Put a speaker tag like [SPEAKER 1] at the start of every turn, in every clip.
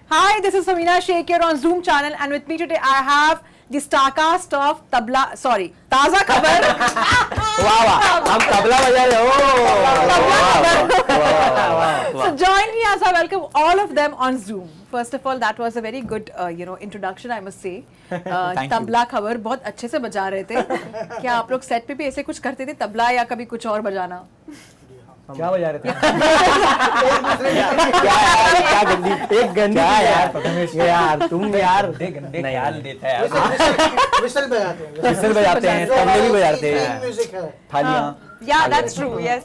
[SPEAKER 1] Hi, this is Samina Sheikh here on Zoom channel, and with me today I have the starcast of Taza Khabar.
[SPEAKER 2] वाह वाह हम तबला बजा रहे हो
[SPEAKER 1] So join me as I welcome all of them on Zoom. First of all, that was a very good, introduction, I must say. Tabla खबर बहुत अच्छे से बजा रहे थे. क्या आप लोग सेट पे भी ऐसे कुछ करते थे, तबला या कभी कुछ और बजाना?
[SPEAKER 3] क्या बजा रहे थे?
[SPEAKER 2] क्या गंदी एक गंदी क्या यार प्रथमेश यार तुम यार
[SPEAKER 3] गंदे
[SPEAKER 2] नहीं
[SPEAKER 3] ख्याल देता है यार।
[SPEAKER 4] विसल बजाते हैं।
[SPEAKER 2] विसल बजाते हैं, तबले भी बजाते हैं,
[SPEAKER 4] म्यूजिक है।
[SPEAKER 2] थालियां।
[SPEAKER 1] Yeah, that's true. Yes.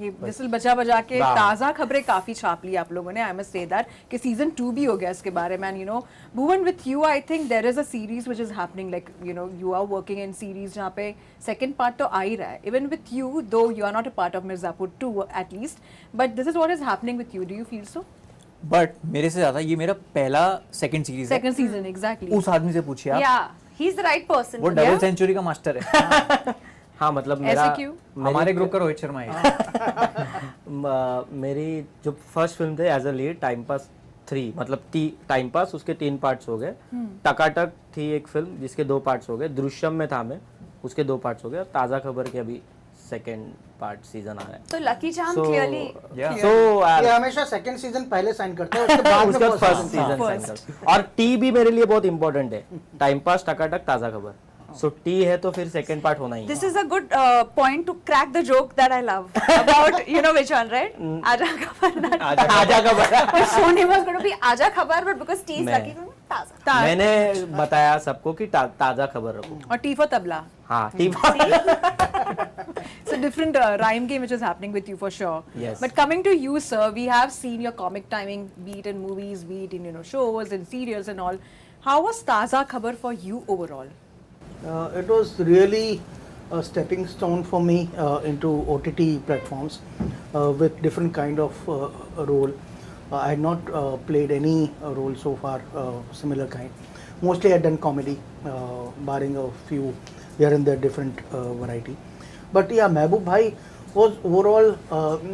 [SPEAKER 1] ये विसल बजा बजा के ताज़ा खबरें काफ़ी छाप ली आप लोगों ने. I must say that कि सीजन 2 भी हो गया इसके बारे में. And Bhuvan, with you I think there is a series which is happening, like you are working in series जहाँ पे second part तो आ ही रहा है. Even with you, though you are not a part of Mirzapur 2 at least, but this is what is happening with you. Do you feel so?
[SPEAKER 3] But मेरे से ज्यादा ये मेरा पहला सेकंड सीरीज है।
[SPEAKER 1] Second season, exactly.
[SPEAKER 3] उस आदमी से पूछिए आप,
[SPEAKER 5] Yeah, he's the right person.
[SPEAKER 3] वो डबल सेंचुरी का मास्टर है।
[SPEAKER 2] हाँ मतलब
[SPEAKER 1] ऐसे
[SPEAKER 2] मेरा
[SPEAKER 1] क्यों?
[SPEAKER 3] हमारे ग्रुप का रोहित शर्मा है।
[SPEAKER 2] मेरी जो फर्स्ट फिल्म थे as a lead time pass 3 मतलब टाइम पास उसके 3 पार्ट्स हो गए। टकाटक थी एक फिल्म जिसके 2 पार्ट्स हो गए। दृश्यम में था मैं, उसके 2 पार्ट्स हो गए। ताज़ा खबर के अभी सेकंड पार्ट सीजन आ रहा है।
[SPEAKER 5] तो लकी चार्म क्लियरली
[SPEAKER 4] ये हमेशा सेकंड सीजन पहले साइन करते हैं, उसके बाद में
[SPEAKER 2] फर्स्ट सीजन साइन करते। और टी भी मेरे लिए बहुत इंपॉर्टेंट है। टाइम पास, टकाटक, ताज़ा खबर। सो टी है तो फिर सेकंड पार्ट होना ही है।
[SPEAKER 5] This is a good point to crack the joke that I love about which one, right? Aja Khabar.
[SPEAKER 2] आजा खबर।
[SPEAKER 5] My full name was going to be Aja Khabar, but because T is
[SPEAKER 2] मैं-
[SPEAKER 5] lucky, Taza.
[SPEAKER 2] मैंने बताया सबको कि ताज़ा खबर रखो।
[SPEAKER 1] और T for tabla.
[SPEAKER 2] हाँ T
[SPEAKER 1] So different rhyme game which is happening with you for sure.
[SPEAKER 2] Yes.
[SPEAKER 1] But coming to you, sir, we have seen your comic timing, be it in movies, be it in shows and serials and all. How was Taza Khabar for you overall?
[SPEAKER 4] It was really a stepping stone for me into OTT platforms with different kind of role. I had not played any role so far similar kind. Mostly I had done comedy, barring a few here and there different variety. But yeah, Mehboob Bhai was overall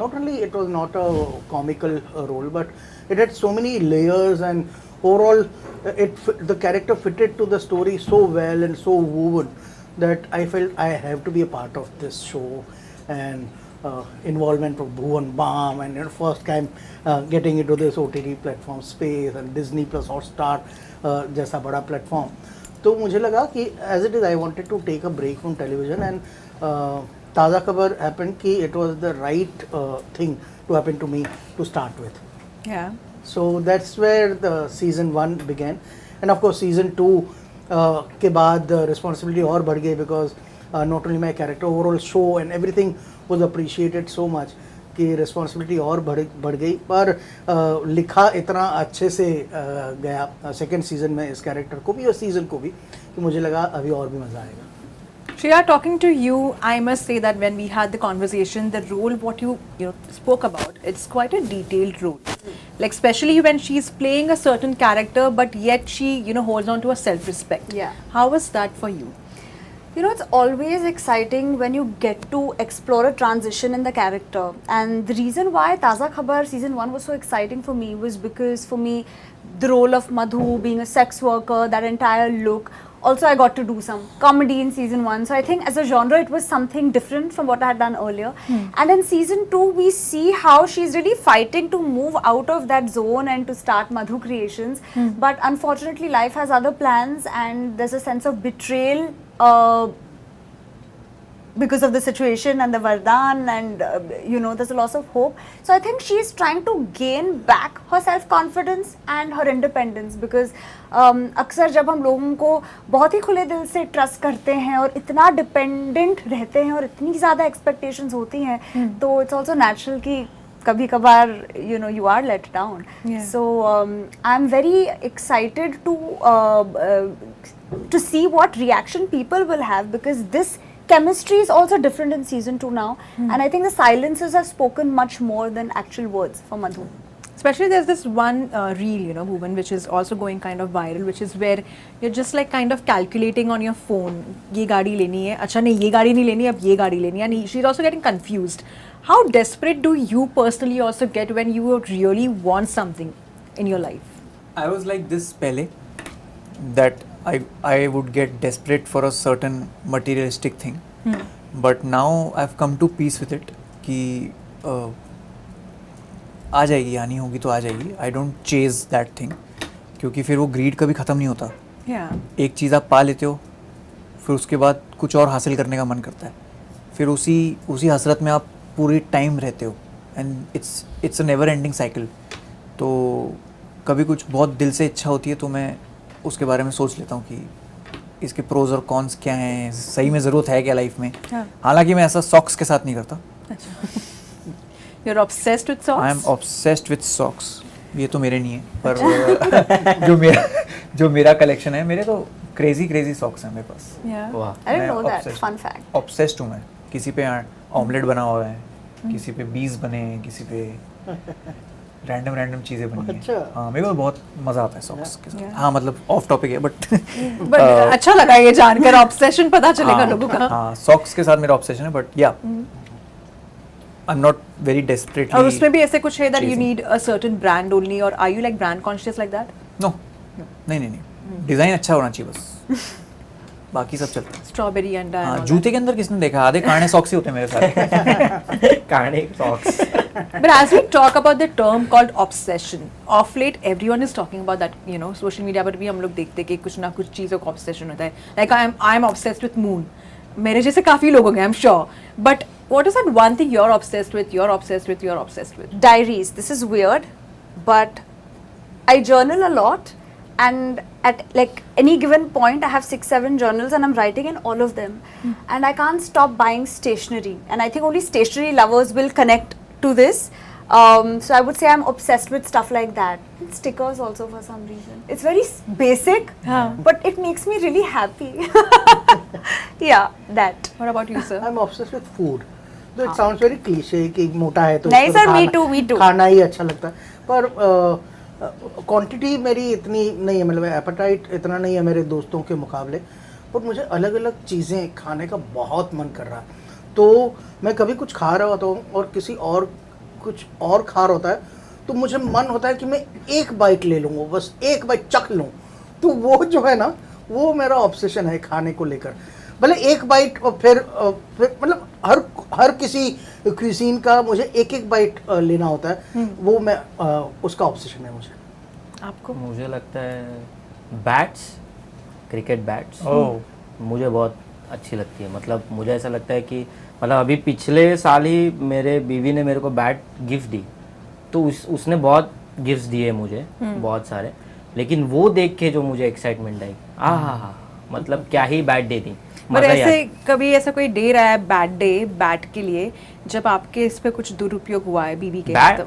[SPEAKER 4] not only it was not a comical role, but it had so many layers and overall the character fitted to the story so well and so woven that I felt I have to be a part of this show. And involvement of Bhuvan Bam and first time getting into this OTT platform space and Disney plus Hotstar जैसा बड़ा platform. तो मुझे लगा कि as it is I wanted to take a break from television and ताज़ा खबर happened कि it was the right thing to happen to me to start with.
[SPEAKER 1] Yeah.
[SPEAKER 4] So that's where the season 1 began, and of course season 2 के बाद the responsibility और बढ़ गई because not only my character, overall show and everything was appreciated so much कि responsibility और बढ़ गई. पर लिखा इतना अच्छे से गया second season में इस character को भी और season को भी कि मुझे लगा अभी और भी मज़ा आएगा.
[SPEAKER 1] Shreya, talking to you, I must say that when we had the conversation, the role what you spoke about, it's quite a detailed role. Like especially when she's playing a certain character, but yet she holds on to her self-respect.
[SPEAKER 5] Yeah.
[SPEAKER 1] How was that for you?
[SPEAKER 5] It's always exciting when you get to explore a transition in the character. And the reason why Taza Khabar season 1 was so exciting for me was because for me, the role of Madhu being a sex worker, that entire look. Also, I got to do some comedy in season 1. So I think as a genre, it was something different from what I had done earlier. And in season 2, we see how she's really fighting to move out of that zone and to start Madhu Creations. But unfortunately, life has other plans and there's a sense of betrayal because of the situation and the Vardhan and there's a loss of hope. So I think she's trying to gain back her self-confidence and her independence because अक्सर जब हम लोगों को बहुत ही खुले दिल से trust करते हैं और इतना डिपेंडेंट रहते हैं और इतनी ज़्यादा एक्सपेक्टेशंस होती हैं तो इट्स ऑल्सो नेचुरल कि कभी कभार you are let down.
[SPEAKER 1] Yeah.
[SPEAKER 5] So I'm very excited to see what reaction people will have because this chemistry is also different in season 2 now and I think the silences have spoken much more than actual words for Madhu.
[SPEAKER 1] Especially there's this one reel, you know, Bhuvan, which is also going kind of viral, which is where you're just like kind of calculating on your phone. ये गाड़ी लेनी है, अच्छा नहीं ये गाड़ी नहीं लेनी, अब ये गाड़ी लेनी है, and she's also getting confused. How desperate do you personally also get when you really want something in your life?
[SPEAKER 3] I was like this पहले, that I would get desperate for a certain materialistic thing, but now I've come to peace with it कि आ जाएगी, आनी होगी तो आ जाएगी. I don't chase that thing, क्योंकि फिर वो ग्रीड कभी ख़त्म नहीं होता.
[SPEAKER 1] Yeah.
[SPEAKER 3] एक चीज़ आप पा लेते हो, फिर उसके बाद कुछ और हासिल करने का मन करता है, फिर उसी हसरत में आप पूरी टाइम रहते हो, and it's a never ending cycle. तो कभी कुछ बहुत दिल से इच्छा होती है तो मैं उसके बारे में सोच लेता हूँ कि इसके प्रोज और कॉन्स क्या हैं, सही में ज़रूरत है क्या लाइफ में.
[SPEAKER 1] हाँ.
[SPEAKER 3] हालांकि मैं ऐसा सॉक्स के साथ नहीं करता.
[SPEAKER 1] You're obsessed with socks?
[SPEAKER 3] I am obsessed with socks. ये तो मेरे नहीं है, पर जो मेरा कलेक्शन है, मेरे तो क्रेजी सॉक्स हैं मेरे पास.
[SPEAKER 1] Yeah.
[SPEAKER 2] वाह.
[SPEAKER 5] I didn't know that. Fun fact.
[SPEAKER 3] Obsessed हूँ मैं. किसी पे ऑमलेट बना हुआ है, किसी पे बीज बने हैं, किसी पे रैंडम चीज़ें बनी हैं.
[SPEAKER 4] अच्छा.
[SPEAKER 3] हाँ, मेरे को बहुत मज़ा आता है सॉक्स के साथ.
[SPEAKER 1] Yeah.
[SPEAKER 3] हाँ, मतलब ऑफ टॉपिक है बट
[SPEAKER 1] But अच्छा लगा ये जानकर, obsession पता चलेगा लोगों का.
[SPEAKER 3] हाँ, सॉक्स के साथ मेरा ऑब्सेशन है, बट या I am not very desperately.
[SPEAKER 1] और उसमें भी ऐसे कुछ है that you
[SPEAKER 3] chasing.
[SPEAKER 1] need a certain brand only, or are you like brand conscious like that?
[SPEAKER 3] No, नहीं, डिज़ाइन अच्छा होना चाहिए बस, बाकी सब चलता है.
[SPEAKER 1] Strawberry and
[SPEAKER 3] हाँ,
[SPEAKER 1] all
[SPEAKER 3] जूते के अंदर किसने देखा, आधे काने सॉक्स ही होते हैं मेरे सारे.
[SPEAKER 2] काने socks.
[SPEAKER 1] that. But as we talk about the term called obsession, of late everyone is talking about that, you know, social media पर भी हम लोग देखते हैं कि कुछ ना कुछ चीज़ों का obsession होता है. Like I'm obsessed with moon. मेरे जैसे काफ़ी लोग होंगे, I'm sure. But what is that one thing you're obsessed with? You're obsessed with?
[SPEAKER 5] Diaries. This is weird, but I journal a lot, and at like any given point I have 6-7 journals and I'm writing in all of them, and I can't stop buying stationery, and I think only stationery lovers will connect to this. So I would say I'm obsessed with stuff like that. And stickers also for some reason. It's very basic, but it makes me really happy. Yeah, that.
[SPEAKER 1] What about you, sir?
[SPEAKER 4] I'm obsessed with food. Though it sounds very cliche कि मोटा है तो
[SPEAKER 5] नहीं
[SPEAKER 4] इसको
[SPEAKER 5] sir,
[SPEAKER 4] तो
[SPEAKER 5] me
[SPEAKER 4] खाना-
[SPEAKER 5] too.
[SPEAKER 4] खाना ही अच्छा लगता है, पर क्वांटिटी मेरी इतनी नहीं है, मतलब एपेटाइट इतना नहीं है मेरे दोस्तों के मुकाबले, पर मुझे अलग अलग चीज़ें खाने का बहुत मन कर रहा है. तो मैं कभी कुछ खा रहा होता हूँ और किसी और कुछ और खा रहा होता है, तो मुझे मन होता है कि मैं एक बाइट ले लूँगा, बस एक बाइट चख लूँ. तो वो जो है ना, वो मेरा ऑब्सेशन है खाने को लेकर. भले एक बाइट और फिर मतलब हर किसी क्यूजीन का मुझे एक बाइट लेना होता है. वो मैं उसका ऑब्सेशन है मुझे.
[SPEAKER 1] आपको?
[SPEAKER 2] मुझे लगता है बैट्स, क्रिकेट बैट्स.
[SPEAKER 3] ओह,
[SPEAKER 2] मुझे बहुत अच्छी लगती है. मतलब मुझे ऐसा लगता है कि मतलब अभी पिछले साल ही मेरे बीवी ने मेरे को बैट गिफ्ट दी, तो उसने बहुत गिफ्ट्स दिए मुझे, बहुत सारे. लेकिन वो देख के जो मुझे एक्साइटमेंट आई, मतलब क्या ही बैट दे दी.
[SPEAKER 1] पर
[SPEAKER 2] मजा ही
[SPEAKER 1] ऐसे कभी ऐसा कोई डे रहा है बैड डे बैट के लिए जब आपके इस पे कुछ दुरुपयोग हुआ है बीबी के?
[SPEAKER 2] बैट
[SPEAKER 1] तो-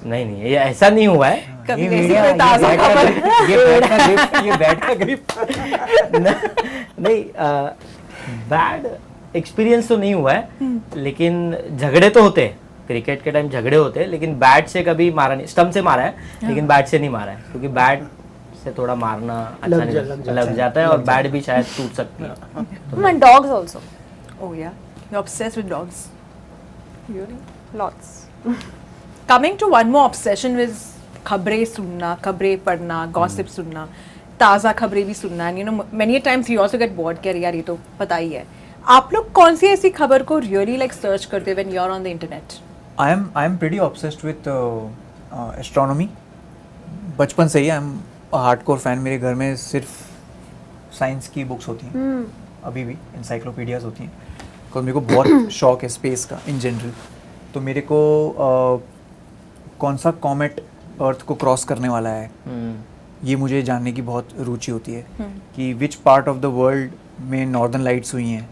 [SPEAKER 2] नहीं, ये ऐसा नहीं हुआ है.
[SPEAKER 1] कभी
[SPEAKER 3] ये
[SPEAKER 1] ऐसी
[SPEAKER 3] मेरा-
[SPEAKER 1] कोई ताज़ा
[SPEAKER 3] ये बैट
[SPEAKER 1] खबर?
[SPEAKER 3] ये बैट का ग्रिप.
[SPEAKER 2] नहीं, बैड एक्सपीरियंस तो नहीं हुआ है, लेकिन झगड़े तो होते हैं. क्रिकेट के टाइम झगड़े होते हैं, लेकिन बैट से कभी मारा नहीं. स्टंप से मारा है, लेकिन बैट से नहीं मारा है, क्योंकि बैट से थोड़ा मारना अच्छा नहीं लग जाता है, और बैट भी शायद टूट सकती है.
[SPEAKER 5] My dogs also.
[SPEAKER 1] Oh yeah, you're obsessed with dogs. Really?
[SPEAKER 5] Lots.
[SPEAKER 1] Coming to one more obsession with खबरें सुनना, खबरें पढ़ना, gossip सुनना, ताज़ा खबरें भी सुनना. And you know, many times you also get bored कि यार ये तो पता ही है. आप लोग कौन सी ऐसी खबर को really like search करते हैं when you're on the internet?
[SPEAKER 3] I am pretty obsessed with astronomy. बचपन से ही आई एम हार्डकोर फैन. मेरे घर में सिर्फ साइंस की बुक्स होती हैं, अभी भी इंसाइक्लोपीडियाज होती हैं, बिकॉज मेरे को बहुत शौक है स्पेस का इन जनरल. तो मेरे को कौन सा कॉमेट अर्थ को क्रॉस करने वाला है, ये मुझे जानने की बहुत रुचि होती है कि which part of the world में नॉर्दर्न लाइट्स हुई हैं,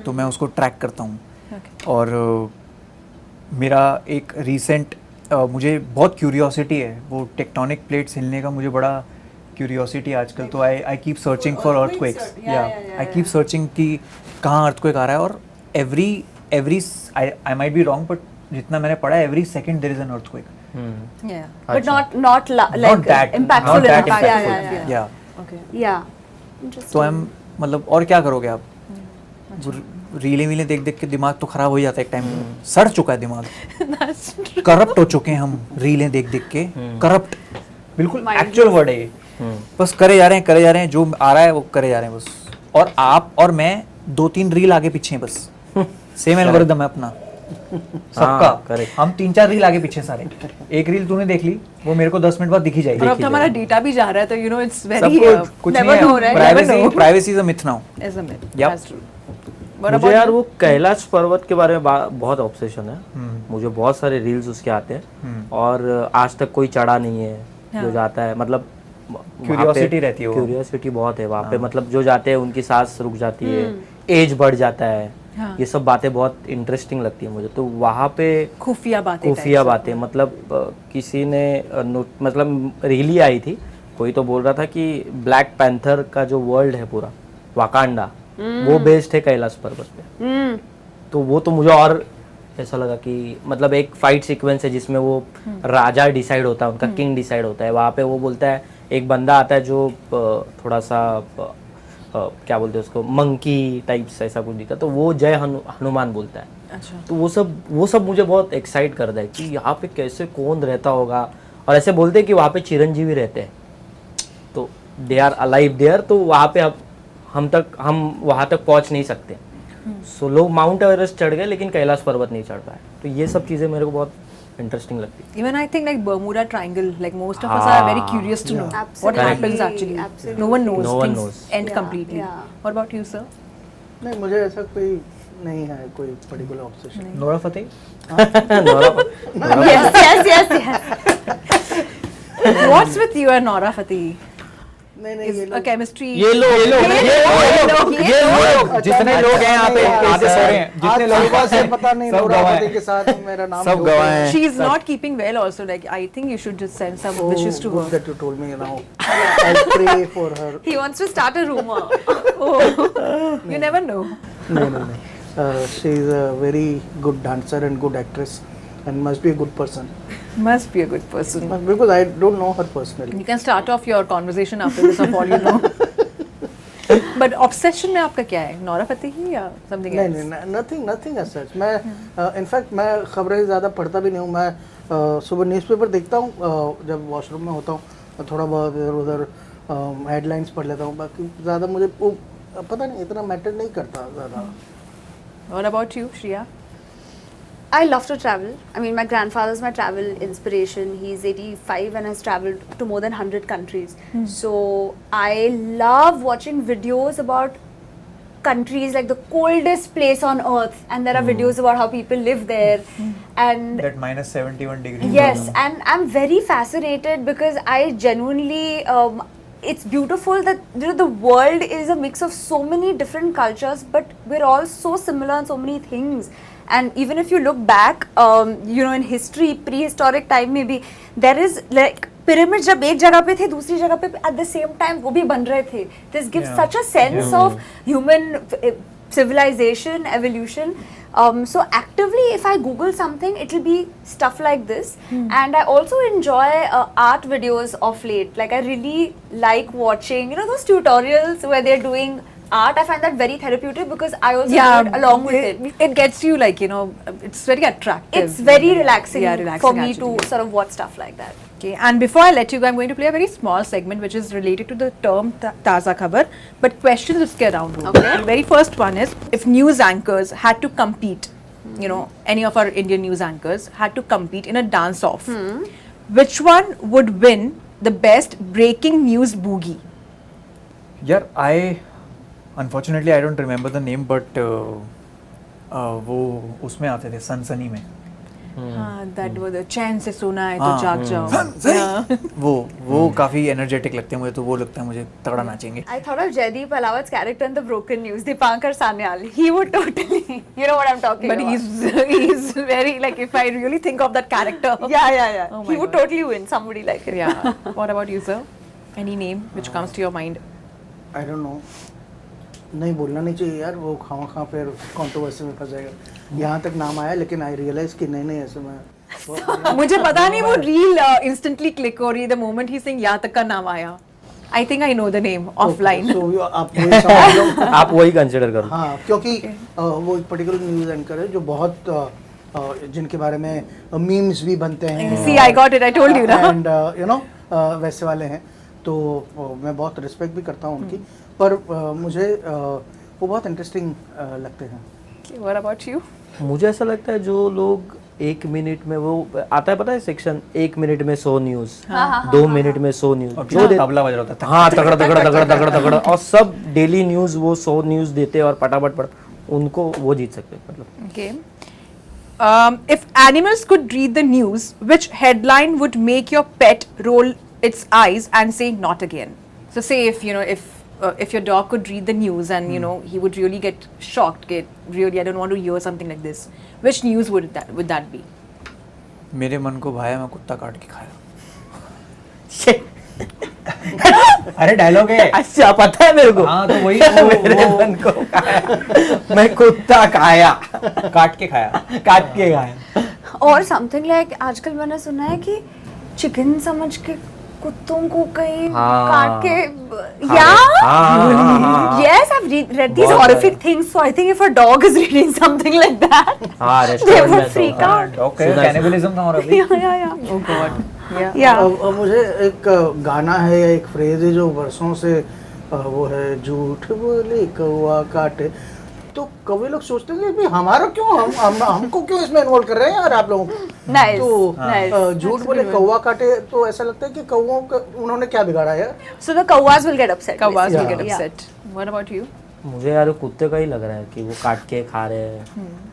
[SPEAKER 3] तो मैं उसको ट्रैक करता हूँ. और मेरा एक रीसेंट मुझे बहुत क्यूरियोसिटी है, वो टेक्टोनिक प्लेट्स हिलने का मुझे बड़ा क्यूरियोसिटी आजकल. तो I keep searching for earthquakes. या आई कीप सर्चिंग कि कहाँ अर्थक्वेक आ रहा है. और every I might be wrong, but जितना मैंने पढ़ा है every second there is an earthquake.
[SPEAKER 1] Yeah.
[SPEAKER 5] but not like
[SPEAKER 3] that-
[SPEAKER 5] impactful
[SPEAKER 3] not that
[SPEAKER 5] enough. Yeah,
[SPEAKER 3] impactful.
[SPEAKER 5] yeah, yeah.
[SPEAKER 3] Yeah.
[SPEAKER 1] Okay.
[SPEAKER 5] Yeah. Interesting.
[SPEAKER 3] तो हम मतलब और क्या करोगे आप? रीलें वीलें देख देख के दिमाग तो खराब हो जाता है एक टाइम पे, सड़ चुका है दिमाग, करप्ट हो चुके हैं हम रीलें देख देख के, करप्ट, बिल्कुल एक्चुअल वर्ड है ये। बस करे जा रहे हैं जो आ रहा है वो करे जा रहे हैं बस। और आप और मैं 2-3 रील आगे पीछे हैं बस, सेम एल्गोरिदम है अपना सबका।
[SPEAKER 2] correct.
[SPEAKER 3] हम 3-4 रील आगे पीछे सारे, एक रील तूने देख ली वो मेरे को 10 मिनट बाद दिख ही
[SPEAKER 1] और
[SPEAKER 3] जाएगी।
[SPEAKER 1] अब तो हमारा डेटा भी जा रहा है, तो यू नो इट्स
[SPEAKER 3] सब
[SPEAKER 1] वेरी
[SPEAKER 3] कुछ
[SPEAKER 5] never know, right?
[SPEAKER 3] Privacy, privacy is a myth now.
[SPEAKER 1] is a myth.
[SPEAKER 3] Yep.
[SPEAKER 1] That's true. What
[SPEAKER 2] मुझे
[SPEAKER 1] about
[SPEAKER 2] यार
[SPEAKER 1] you?
[SPEAKER 2] वो कैलाश पर्वत के बारे में बहुत ऑब्सेशन है। मुझे बहुत सारे रील्स उसके आते हैं और आज तक कोई चढ़ा नहीं है जो जाता है, मतलब
[SPEAKER 3] Curiosity रहती है वो।
[SPEAKER 2] क्यूरियोसिटी बहुत है वहाँ पे, मतलब जो जाते हैं उनकी सांस रुक जाती है, एज बढ़ जाता है,
[SPEAKER 1] हाँ.
[SPEAKER 2] ये सब बातें बहुत इंटरेस्टिंग लगती है मुझे। तो वहाँ पे
[SPEAKER 1] खुफिया बातें
[SPEAKER 2] खुफिया बातें, मतलब किसी ने मतलब रीली आई थी, कोई तो बोल रहा था कि ब्लैक पैंथर का जो वर्ल्ड है पूरा वाकांडा, वो बेस्ड है कैलाश पर्वत पे। तो वो तो मुझे और ऐसा लगा कि मतलब एक फाइट सीक्वेंस है जिसमें वो राजा डिसाइड होता है, उनका किंग डिसाइड होता है। वहाँ पे वो बोलता है, एक बंदा आता है जो थोड़ा सा क्या बोलते हैं उसको, मंकी टाइप्स ऐसा कुछ दिखा, तो वो जय हनुमान बोलता है।
[SPEAKER 1] अच्छा।
[SPEAKER 2] तो वो सब मुझे बहुत एक्साइट करता है कि यहाँ पे कैसे कौन रहता होगा। और ऐसे बोलते हैं कि वहाँ पे चिरंजीवी रहते हैं, तो दे आर अलाइव देयर, तो वहाँ पे हम वहाँ तक पहुँच नहीं सकते। सो लोग माउंट एवरेस्ट चढ़ गए लेकिन कैलाश पर्वत नहीं चढ़ पाए। तो ये सब चीज़ें मेरे को बहुत इंटरेस्टिंग लगती है।
[SPEAKER 1] Even I think like Bermuda Triangle, like most of us are very curious to know what
[SPEAKER 5] Absolutely.
[SPEAKER 1] happens actually.
[SPEAKER 5] Absolutely.
[SPEAKER 1] No one knows.
[SPEAKER 2] No one
[SPEAKER 1] Things
[SPEAKER 2] knows.
[SPEAKER 1] end
[SPEAKER 5] Yeah,
[SPEAKER 1] completely.
[SPEAKER 5] yeah.
[SPEAKER 1] What about you, sir?
[SPEAKER 4] नहीं, मुझे ऐसा कोई नहीं है, कोई particular obsession.
[SPEAKER 3] Nora Fatehi,
[SPEAKER 5] yes, yes.
[SPEAKER 1] What's with you and Nora Fateh?
[SPEAKER 4] नहीं नहीं,
[SPEAKER 1] Is
[SPEAKER 4] ये
[SPEAKER 1] a
[SPEAKER 4] लोग
[SPEAKER 1] chemistry?
[SPEAKER 3] ये लोग जितने लोग हैं यहाँ पे आधे सो रहे हैं, जितने लोगों
[SPEAKER 4] लोगों से पता नहीं,
[SPEAKER 3] सब
[SPEAKER 4] नोरा
[SPEAKER 3] गवाह
[SPEAKER 4] फतेही
[SPEAKER 3] हैं।
[SPEAKER 4] के साथ मेरा नाम
[SPEAKER 3] सब
[SPEAKER 4] जोड़
[SPEAKER 3] गवाह
[SPEAKER 4] दिया।
[SPEAKER 3] हैं।
[SPEAKER 1] She's not keeping well also. Like I think you should just send some wishes to
[SPEAKER 4] good
[SPEAKER 1] her.
[SPEAKER 4] that you told me now. I'll pray for her.
[SPEAKER 5] He wants to start a rumor.
[SPEAKER 1] You never know.
[SPEAKER 4] No, no, no. She is a very good dancer and good actress, and must be a good person.
[SPEAKER 1] Must be a good person.
[SPEAKER 4] Because I don't know her personally.
[SPEAKER 1] You can start off your conversation after this of all you know. But obsession में आपका क्या है? Nora Fateh या something
[SPEAKER 4] नहीं
[SPEAKER 1] else?
[SPEAKER 4] नहीं, nothing as such. मैं in fact मैं खबरें ज़्यादा पढ़ता भी नहीं हूँ। मैं सुबह न्यूज़पेपर देखता हूँ जब वॉशरूम में होता हूँ, थोड़ा बहुत इधर उधर हेडलाइंस पढ़ लेता हूँ, बाकी ज़्यादा मुझे वो पता नहीं, इतना मैटर नहीं करता ज़्यादा।
[SPEAKER 1] What about you, Shriya?
[SPEAKER 5] I love to travel. I mean, my grandfather's my travel inspiration. He's 85 and has traveled to more than 100 countries. So I love watching videos about countries like the coldest place on earth, and there are videos about how people live there. And
[SPEAKER 3] That -71 degrees.
[SPEAKER 5] yes, and I'm very fascinated because I genuinely it's beautiful that the world is a mix of so many different cultures, but we're all so similar on so many things. And even if you look back, in history, prehistoric time maybe, there is like pyramids जब एक जगह पे थे, दूसरी जगह पे at the same time वो भी बन रहे थे. This gives
[SPEAKER 3] Yeah.
[SPEAKER 5] such a sense of human civilization, evolution. So actively, if I Google something, it will be stuff like this. And I also enjoy art videos of late. Like I really like watching, those tutorials where they're doing art. I find that very therapeutic because I also do it along with it.
[SPEAKER 1] It gets you like, it's very attractive.
[SPEAKER 5] It's very relaxing,
[SPEAKER 1] Yeah, relaxing
[SPEAKER 5] for me
[SPEAKER 1] actually.
[SPEAKER 5] to sort of watch stuff like that.
[SPEAKER 1] Okay, and before I let you go, I'm going to play a very small segment which is related to the term Taza Khabar, but questions uske around hoonge.
[SPEAKER 5] Okay.
[SPEAKER 1] The very first one is, if news anchors had to compete, any of our Indian news anchors had to compete in a dance-off, which one would win the best breaking news boogie?
[SPEAKER 3] यार unfortunately I don't remember the name, but वो उसमें आते थे सनसनी में,
[SPEAKER 1] हाँ, that was the चैन से सोना है तो
[SPEAKER 3] हाँ,
[SPEAKER 1] जाग जाओ.
[SPEAKER 3] सनसनी वो काफी एनर्जेटिक लगते हैं मुझे, तो वो लगता है मुझे तगड़ा नाचेंगे।
[SPEAKER 5] I thought of Jaideep Alawat's character in The Broken News, Dipankar Sanyal. He would totally, you know what I'm talking
[SPEAKER 1] But
[SPEAKER 5] about.
[SPEAKER 1] he's very like, if I really think of that character.
[SPEAKER 5] Yeah.
[SPEAKER 1] Oh
[SPEAKER 5] He
[SPEAKER 1] my
[SPEAKER 5] would
[SPEAKER 1] God.
[SPEAKER 5] totally win somebody like him.
[SPEAKER 1] Yeah. What about you, sir? Any name which comes to your mind?
[SPEAKER 4] I don't know. नहीं बोलना नहीं चाहिए यार, वो खामा फिर controversy में फंस जाएगा। यहाँ तक नाम आया लेकिन आई रियलाइज कि नहीं ऐसे में
[SPEAKER 1] मुझे पता नहीं वो रील इंस्टेंटली क्लिक हो रही है द मोमेंट ही सिंग यहाँ तक का नाम आया. I think I know the name offline.
[SPEAKER 4] So, आप वही समझ लो.
[SPEAKER 2] आप वही कंसिडर करो.
[SPEAKER 4] हाँ, क्योंकि वो एक पर्टिकुलर न्यूज़ एंकर है जो बहुत जिनके बारे में मीम्स भी बनते हैं.
[SPEAKER 1] See, I got it. I told you ना.
[SPEAKER 4] एंड यू नो वैसे वाले हैं, तो मैं बहुत रिस्पेक्ट भी करता हूँ उनकी, पर मुझे वो बहुत इंटरेस्टिंग लगते हैं.
[SPEAKER 1] What about you?
[SPEAKER 2] मुझे ऐसा लगता है जो लोग 1 मिनट में वो आता है, पता है सेक्शन 1 मिनट में 100 न्यूज, 2 मिनट में 100 न्यूज,
[SPEAKER 3] और
[SPEAKER 2] जो
[SPEAKER 3] तबला बज रहा होता था.
[SPEAKER 2] हाँ तगड़ा तगड़ा तगड़ा तगड़ा तगड़ा, और सब डेली न्यूज वो 100 न्यूज देते हैं और पटापट पढ़, उनको वो जीत सकते हैं मतलब.
[SPEAKER 1] Okay. If animals could read the news, which headline would make your pet roll its eyes and say not again? So say if you know if your dog could read the news and you know he would really get shocked, get really I don't want to hear something like this. Which news would that be?
[SPEAKER 3] मेरे मन को भाया मैं कुत्ता काट के खाया. अरे dialogue है.
[SPEAKER 2] अच्छा पता है मेरे को.
[SPEAKER 3] हाँ तो वही
[SPEAKER 2] मेरे मन को खाया. मैं कुत्ता खाया,
[SPEAKER 3] काट के खाया.
[SPEAKER 2] काट के खाया.
[SPEAKER 5] और समथिंग लाइक आजकल मैंने सुना है कि चिकन समझ के कुत्तों को कहीं
[SPEAKER 2] हाँ.
[SPEAKER 5] काट के
[SPEAKER 2] हाँ,
[SPEAKER 5] या
[SPEAKER 2] हाँ.
[SPEAKER 5] yes I've read these
[SPEAKER 2] बहुत
[SPEAKER 5] horrific things, so I think if a dog is reading something like that
[SPEAKER 2] हाँ
[SPEAKER 5] they
[SPEAKER 2] रेस्टोरेंट
[SPEAKER 5] would
[SPEAKER 2] में तो.
[SPEAKER 5] freak out.
[SPEAKER 3] डॉग का
[SPEAKER 2] सुना-
[SPEAKER 3] कैनिबलिज्म था. और अभी
[SPEAKER 5] yeah
[SPEAKER 1] Oh God. Yeah.
[SPEAKER 5] yeah
[SPEAKER 4] मुझे एक गाना है या एक फ्रेज है जो वर्षों से वो है, झूठ बोले कौवा काटे. तो कभी लोग सोचते हैं कि भाई हमारा क्यों, हमको क्यों इसमें इन्वॉल्व कर रहे हैं यार आप लोग.
[SPEAKER 5] nice
[SPEAKER 4] तो
[SPEAKER 5] nice
[SPEAKER 4] झूठ बोले कौवा काटे, तो ऐसा लगता है कि कौवों का उन्होंने क्या बिगाड़ा यार.
[SPEAKER 5] so the kauwas will get upset
[SPEAKER 1] Kawas will
[SPEAKER 5] basically.
[SPEAKER 1] get upset. What about you?
[SPEAKER 2] मुझे यार वो कुत्ते का ही लग रहा है कि वो काट के खा रहे हैं.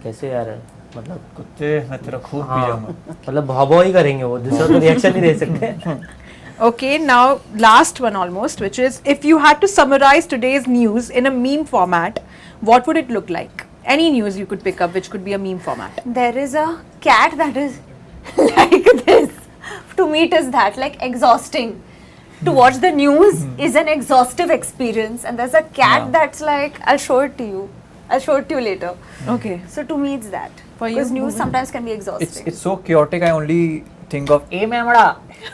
[SPEAKER 2] कैसे यार मतलब
[SPEAKER 3] कुत्ते मैं तेरा खूब पी
[SPEAKER 2] हाँ,
[SPEAKER 3] जाऊंगा.
[SPEAKER 2] मतलब भौभौ ही करेंगे वो, दूसरा तो रिएक्शन नहीं दे सकते.
[SPEAKER 1] Okay, now last one almost, which is if you had to summarize today's news in a meme format, what would it look like? Any news you could pick up which could be a meme format.
[SPEAKER 5] There is a cat that is like this. To me, it is that like exhausting. To watch the news is an exhaustive experience, and there's a cat
[SPEAKER 3] Yeah.
[SPEAKER 5] that's like, I'll show it to you. I'll show it to you later.
[SPEAKER 1] Okay.
[SPEAKER 5] So to me, it's that.
[SPEAKER 1] For you,
[SPEAKER 5] Because news
[SPEAKER 1] Bhuvan?
[SPEAKER 5] sometimes can be exhausting.
[SPEAKER 3] It's so chaotic. I only think of A मेमड़ा,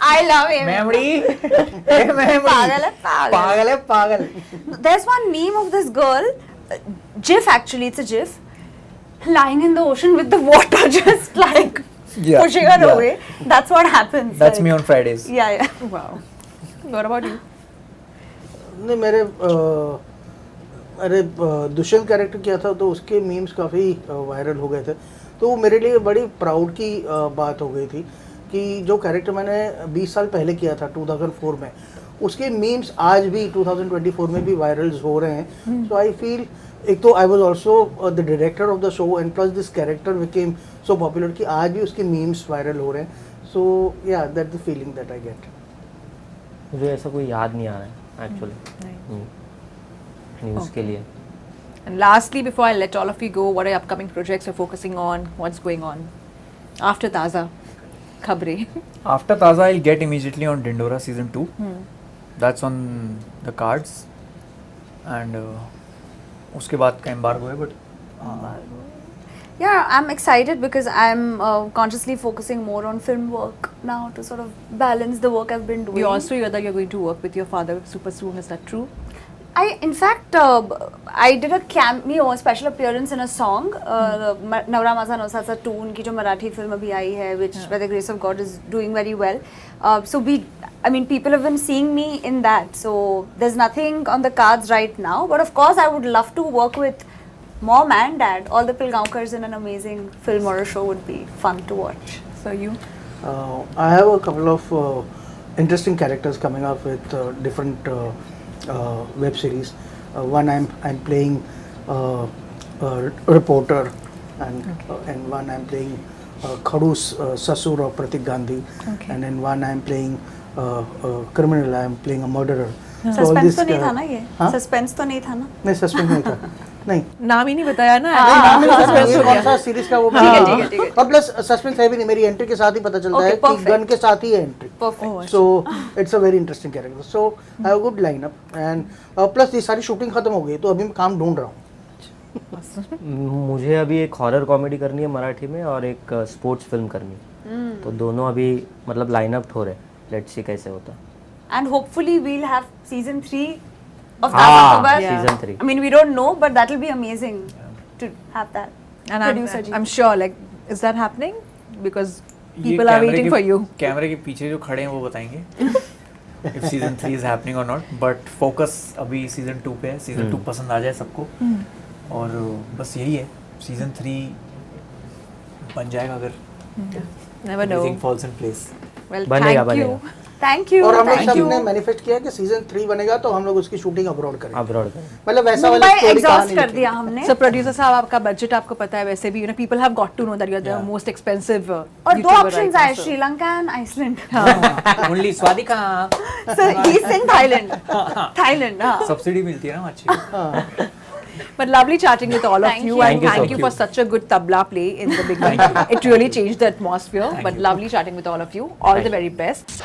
[SPEAKER 5] I love it.
[SPEAKER 3] मेमड़ी, A मेमड़ी.
[SPEAKER 5] Pagal hai, pagal.
[SPEAKER 3] पागल है पागल.
[SPEAKER 5] There's one meme of this girl, GIF actually, it's a GIF, lying in the ocean with the water just like
[SPEAKER 3] Yeah,
[SPEAKER 5] pushing her
[SPEAKER 3] yeah.
[SPEAKER 5] away. That's what happens.
[SPEAKER 3] That's
[SPEAKER 5] like-
[SPEAKER 3] me on Fridays.
[SPEAKER 5] Yeah, yeah.
[SPEAKER 1] Wow. What about you?
[SPEAKER 4] नहीं मेरे अरे Dushyant character किया था तो उसके memes काफ़ी viral हो गए थे, तो वो मेरे लिए बड़ी प्राउड की बात हो गई थी कि जो कैरेक्टर मैंने 20 साल पहले किया था 2004 में, उसके मीम्स आज भी 2024 में भी वायरल हो रहे हैं. सो आई फील, एक तो I was also the director of the show and plus this character became so popular कि आज भी उसके मीम्स वायरल हो रहे हैं. सो या that the feeling that I get.
[SPEAKER 2] मुझे ऐसा कोई याद नहीं आ रहा है एक्चुअली न्यूज़ के लिए.
[SPEAKER 1] And lastly, before I let all of you go, what are your upcoming projects you're focusing on? What's going on after Taza Khabre?
[SPEAKER 3] After Taza, I'll get immediately on Dindora season 2. That's on the cards. And उसके बाद का embargo है, but
[SPEAKER 5] Yeah, I'm excited because I'm consciously focusing more on film work now to sort of balance the work I've been doing.
[SPEAKER 1] We also hear that you're going to work with your father super soon. Is that true?
[SPEAKER 5] In fact, I did a cameo, a special appearance in a song, Navra Maza Nosasa 2, उनकी जो Marathi film अभी आई है, which by the grace of God is doing very well. So people have been seeing me in that. So there's nothing on the cards right now. But of course, I would love to work with mom and dad. All the Pilgaonkars in an amazing film or a show would be fun to watch.
[SPEAKER 1] So you?
[SPEAKER 4] I have a couple of interesting characters coming up with different web series. One I'm playing a reporter, and one I'm playing Khadu's Sasur of Pratik Gandhi,
[SPEAKER 1] Okay.
[SPEAKER 4] and in one I'm playing a criminal. I'm playing a murderer. So all
[SPEAKER 5] Suspense
[SPEAKER 4] this,
[SPEAKER 5] तो नहीं था ना ये?
[SPEAKER 4] हाँ?
[SPEAKER 5] Suspense तो नहीं था ना?
[SPEAKER 4] नहीं सस्पेंस नहीं था. नहीं
[SPEAKER 1] नाम ही नहीं बताया ना.
[SPEAKER 4] ये कौन सा सीरीज का वो
[SPEAKER 5] ठीक है, ठीक है, ठीक है.
[SPEAKER 4] और प्लस सस्पेंस है भी नहीं, मेरी एंट्री के साथ ही पता चलता
[SPEAKER 5] Okay,
[SPEAKER 4] है कि
[SPEAKER 5] perfect.
[SPEAKER 4] गन के साथ ही है entry.
[SPEAKER 5] Perfect.
[SPEAKER 4] So it's a very interesting character. So I have a good lineup and plus ये सारी शूटिंग खत्म हो गई तो अभी मैं काम ढूंढ रहा हूँ.
[SPEAKER 2] मुझे अभी एक हॉरर कॉमेडी करनी है मराठी में और एक स्पोर्ट्स फिल्म करनी है. तो दोनों अभी मतलब लाइनअप हो रहे, लेट्स सी कैसे होता है।
[SPEAKER 5] And hopefully we'll have season 3 of
[SPEAKER 2] Ah,
[SPEAKER 5] Taza Khabar.
[SPEAKER 2] yeah. Season 3.
[SPEAKER 5] I mean, we don't know, but that will be amazing to have that.
[SPEAKER 1] And
[SPEAKER 5] Producer ji.
[SPEAKER 1] I'm sure, like, is that happening? Because people are waiting for you.
[SPEAKER 3] कैमरे के पीछे जो खड़े हैं वो बताएंगे if season 3 is happening or not, but focus अभी season 2 पे है, season 2 पसंद आ जाए सबको, और बस यही है, season 3 बन जाएगा अगर
[SPEAKER 1] Never know.
[SPEAKER 3] everything falls in place.
[SPEAKER 1] Well,
[SPEAKER 2] बनेगा,
[SPEAKER 1] thank you.
[SPEAKER 2] बनेगा।
[SPEAKER 5] Thank you.
[SPEAKER 4] और हम लोग
[SPEAKER 5] Thank
[SPEAKER 4] सब
[SPEAKER 5] you.
[SPEAKER 4] ने मैनिफेस्ट किया कि सीजन 3 बनेगा तो हम लोग उसकी शूटिंग अब्रॉड करेंगे,
[SPEAKER 2] अब्रॉड का
[SPEAKER 4] मतलब वैसा वाला
[SPEAKER 5] मुंबई
[SPEAKER 4] स्टोरी
[SPEAKER 5] एग्जॉस्ट
[SPEAKER 4] कहानी
[SPEAKER 5] कर
[SPEAKER 4] लिखेंगे।
[SPEAKER 5] दिया हमने.
[SPEAKER 1] So producer साहब, आपका बजट आपको पता है वैसे भी, you know, people have got to know that you're the
[SPEAKER 3] Yeah.
[SPEAKER 1] most expensive
[SPEAKER 5] और दो
[SPEAKER 1] YouTuber
[SPEAKER 5] ऑप्शंस
[SPEAKER 1] right now,
[SPEAKER 5] आए,
[SPEAKER 1] so-
[SPEAKER 5] Sri Lanka and Iceland.
[SPEAKER 3] Only स्वादिका
[SPEAKER 5] So he's in Thailand. Thailand. हाँ.
[SPEAKER 3] सब्सिडी मिलती है ना अच्छी।
[SPEAKER 1] But lovely chatting with all of
[SPEAKER 5] Thank
[SPEAKER 1] you,
[SPEAKER 5] you.
[SPEAKER 1] and
[SPEAKER 2] Thank you,
[SPEAKER 1] thank you for such a good tabla play in the beginning. It really changed the atmosphere. But lovely chatting with all of you. All the very best.